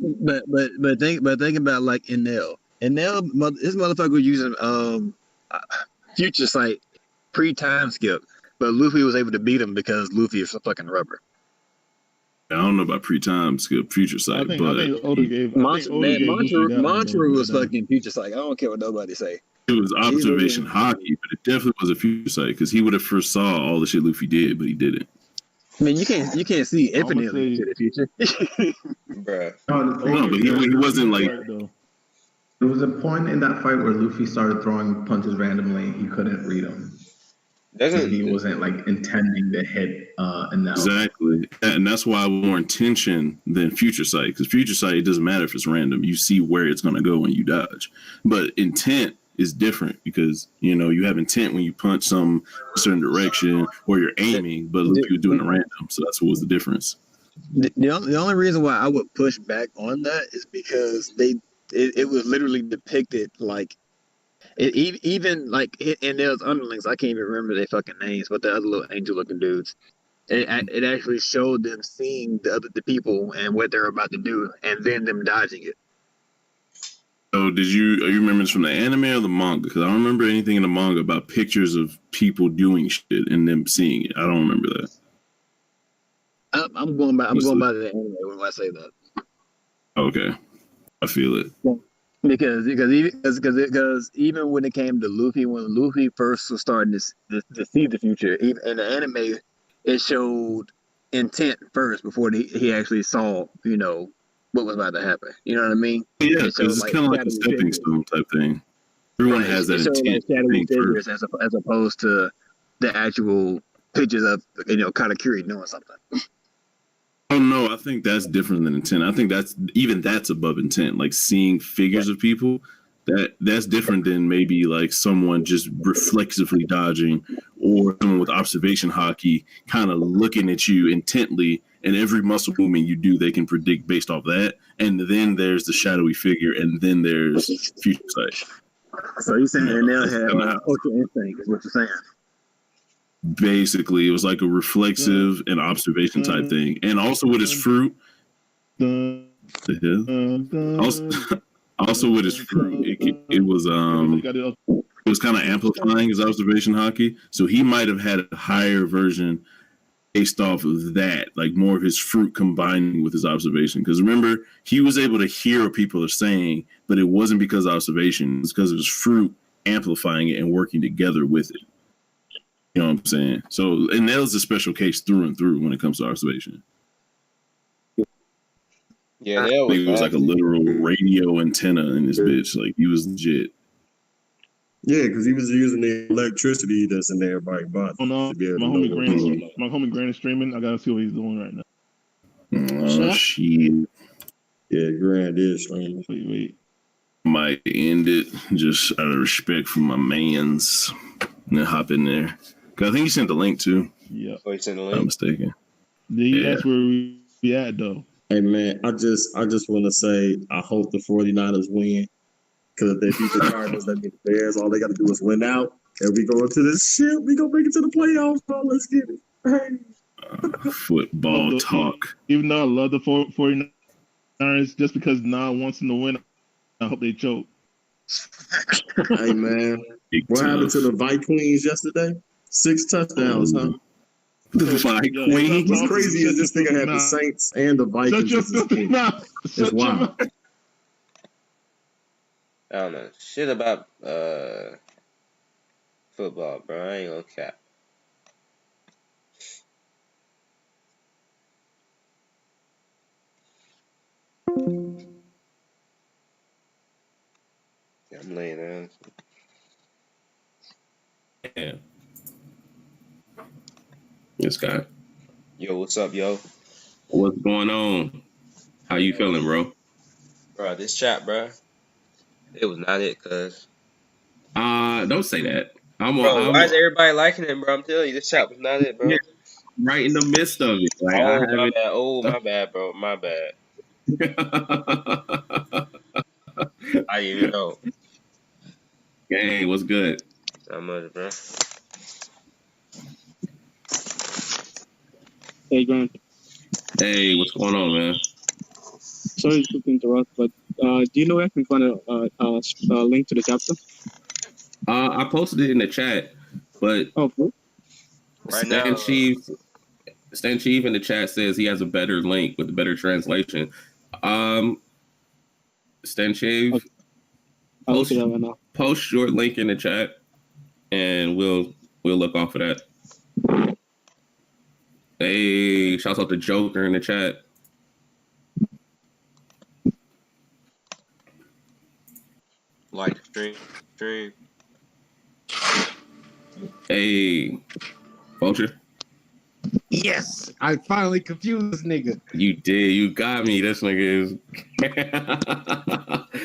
But think about like Enel. His motherfucker was using Future Sight pre-time skip, but Luffy was able to beat him because Luffy is a fucking rubber. I don't know about pre-time skip Future Sight, but I think Oda gave Mantra was fucking Future Sight. I don't care what nobody say. It was observation hockey, but it definitely was a Future Sight because he would have first saw all the shit Luffy did, but he didn't. I mean, you can't see infinitely into the future. Bruh. No, but he wasn't like. There was a point in that fight where Luffy started throwing punches randomly. He couldn't read them. He wasn't like intending to hit Enel. Exactly, and that's why more intention than Future Sight, because Future Sight, it doesn't matter if it's random. You see where it's going to go when you dodge, but intent is different because you have intent when you punch some certain direction or you're aiming, but you're doing it random. So that's what was the difference. The only reason why I would push back on that is because it was literally depicted like. Even like in those underlings, I can't even remember their fucking names, but the other little angel-looking dudes, it actually showed them seeing the people and what they're about to do, and then them dodging it. So, you remember this from the anime or the manga? Because I don't remember anything in the manga about pictures of people doing shit and them seeing it. I don't remember that. I'm going by the anime when I say that. Okay, I feel it. Yeah. Because even when it came to Luffy, when Luffy first was starting to see the future, even in the anime, it showed intent first before he actually saw, what was about to happen. You know what I mean? Yeah, because it's kind of like a stepping stone type thing. Everyone has that intent. Shadowy figures as opposed to the actual pictures of Katakuri doing something. Oh no, I think that's different than intent. I think that's above intent. Like seeing figures of people, that's different than maybe like someone just reflexively dodging or someone with observation hockey kind of looking at you intently, and every muscle movement you do, they can predict based off that. And then there's the shadowy figure, and then there's Future Sight. So you're saying Enel had ultra instinct is what you're saying? Basically, it was like a reflexive and observation type thing, and also with his fruit. Also with his fruit, it was kind of amplifying his observation hockey. So he might have had a higher version based off of that, like more of his fruit combining with his observation. Because remember, he was able to hear what people are saying, but it wasn't because of observation; it's because of his fruit amplifying it and working together with it. You know what I'm saying? So, and that was a special case through and through when it comes to observation. Yeah, it was like a literal radio antenna in this bitch. Like, he was legit. Yeah, because he was using the electricity that's in everybody's body. Oh no, my homie Grant is streaming. I gotta see what he's doing right now. Oh, shit. Yeah, Grand is streaming. Wait. Might end it just out of respect for my mans and then hop in there. Cause I think he sent the link too. Yeah. Oh, he sent the If link? I'm not mistaken. Yeah. That's where we at though. Hey man, I just want to say I hope the 49ers win. Because if they beat the Cardinals, that means the Bears, all they got to do is win out. And we go into this shit. We gonna make it to the playoffs. Bro. Let's get it. Hey. Football talk. Even though I love the 49ers, just because Nah wants them to win, I hope they choke. Hey man, what happened to the Vikings yesterday? 6 touchdowns, huh? The Vikings. What's crazy is this thing had the Saints and the Vikings. Shut your mouth. It's wild. I don't know shit about football, bro. I ain't gonna cap. Yeah, I'm laying down. Yeah. This guy. Yo, what's up, yo? What's going on? How you feeling, bro? Bro, this chat, bro. It was not it, cuz. Don't say that. Why is everybody liking it, bro? I'm telling you, this chat was not it, bro. Yeah, right in the midst of it. Like, my bad. Oh, my bad, bro. My bad. I didn't even know. Gang, what's good? Not much, bro. Hey, Grant. Hey, what's going on, man? Sorry to interrupt, but do you know where I can find a link to the chapter? I posted it in the chat, but cool. Right now, Stan Chief in the chat says he has a better link with a better translation. Stan Chief, okay. post your link in the chat, and we'll look off of that. Hey, shouts out to Joker in the chat. like stream. Hey, Vulture. Yes, I finally confused this nigga. You did. You got me. This nigga is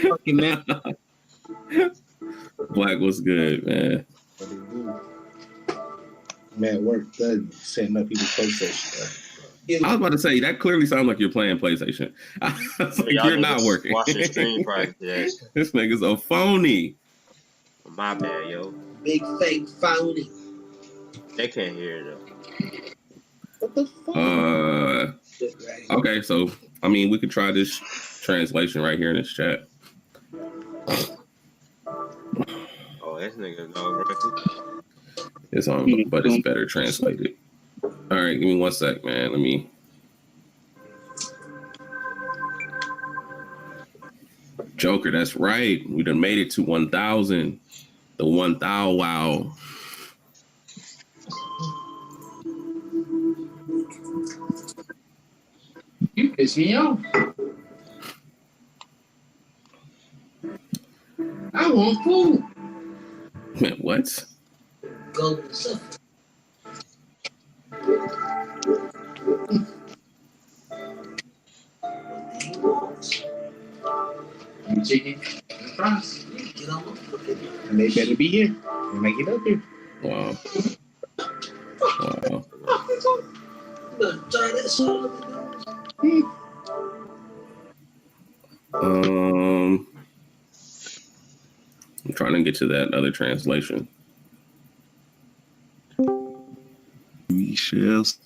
fucking man. Black, what's good, man? Man, work good setting up people's PlayStation. I was about to say that clearly sounds like you're playing PlayStation. You're not working. Watching stream price, yes. This nigga's a phony. My bad, yo. Big fake phony. They can't hear it though. What the fuck? Okay, so I mean, we could try this translation right here in this chat. Oh, this nigga no. It's on, but it's better translated. All right, give me 1 sec, man. Let me. Joker, that's right. We done made it to 1,000. The 1,000 wow. You piss me off. I want food. Man, what? Go with stuff. Chicken and fries. Get on and they better be here. They make it up here. Wow. I'm trying to get to that other translation. We shall see.